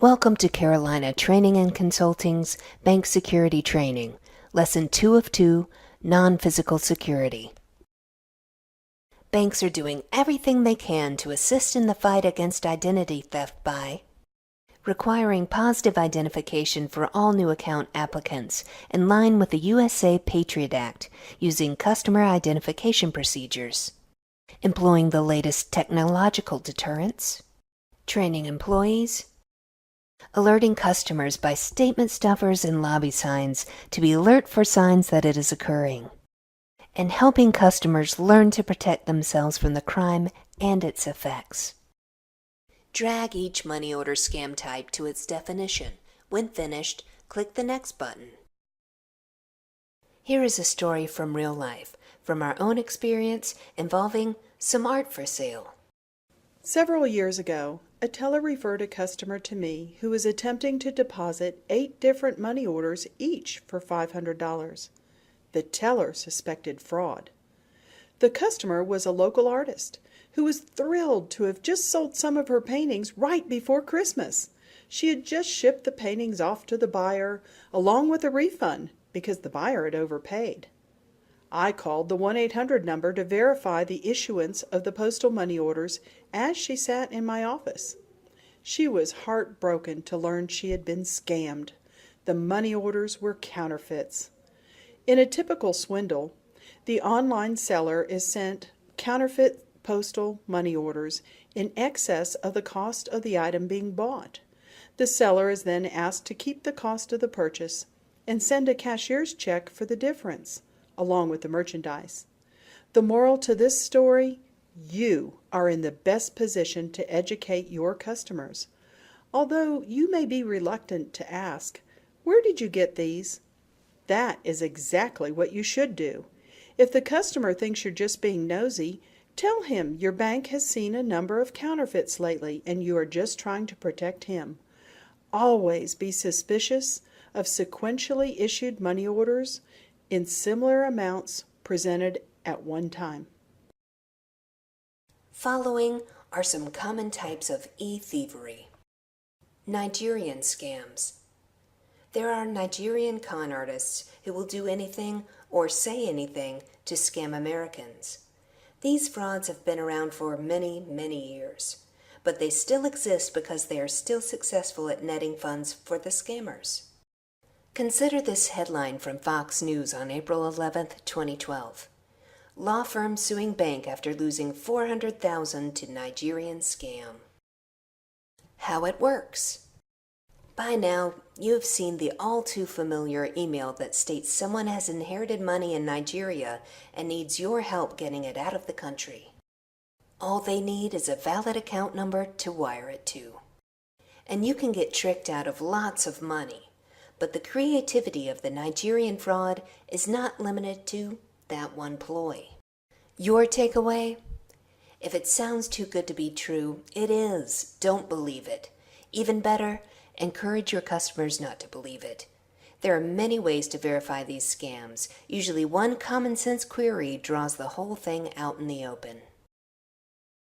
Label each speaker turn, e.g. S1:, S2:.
S1: Welcome to Carolina Training and Consulting's Bank Security Training, Lesson 2 of 2, Non-Physical Security. Banks are doing everything they can to assist in the fight against identity theft by requiring positive identification for all new account applicants in line with the USA Patriot Act using customer identification procedures, employing the latest technological deterrents, training employees, alerting customers by statement stuffers and lobby signs to be alert for signs that it is occurring, and helping customers learn to protect themselves from the crime and its effects. Drag each money order scam type to its definition. When finished, click the Next button. Here is a story from real life, from our own experience involving some art for sale.
S2: Several years ago, a teller referred a customer to me who was attempting to deposit 8 different money orders each for $500. The teller suspected fraud. The customer was a local artist who was thrilled to have just sold some of her paintings right before Christmas. She had just shipped the paintings off to the buyer along with a refund because the buyer had overpaid. I called the 1-800 number to verify the issuance of the postal money orders as she sat in my office. She was heartbroken to learn she had been scammed. The money orders were counterfeits. In a typical swindle, the online seller is sent counterfeit postal money orders in excess of the cost of the item being bought. The seller is then asked to keep the cost of the purchase and send a cashier's check for the difference, along with the merchandise. The moral to this story: you are in the best position to educate your customers. Although you may be reluctant to ask, "Where did you get these?" That is exactly what you should do. If the customer thinks you're just being nosy, tell him your bank has seen a number of counterfeits lately and you are just trying to protect him. Always be suspicious of sequentially issued money orders in similar amounts presented at one time.
S1: Following are some common types of e-thievery. Nigerian scams. There are Nigerian con artists who will do anything or say anything to scam Americans. These frauds have been around for many, many years, but they still exist because they are still successful at netting funds for the scammers. Consider this headline from Fox News on April 11, 2012. Law firm suing bank after losing $400,000 to Nigerian scam. How it works. By now, you have seen the all-too-familiar email that states someone has inherited money in Nigeria and needs your help getting it out of the country. All they need is a valid account number to wire it to. And you can get tricked out of lots of money, but the creativity of the Nigerian fraud is not limited to that one ploy. Your takeaway? If it sounds too good to be true, it is. Don't believe it. Even better, encourage your customers not to believe it. There are many ways to verify these scams. Usually one common sense query draws the whole thing out in the open.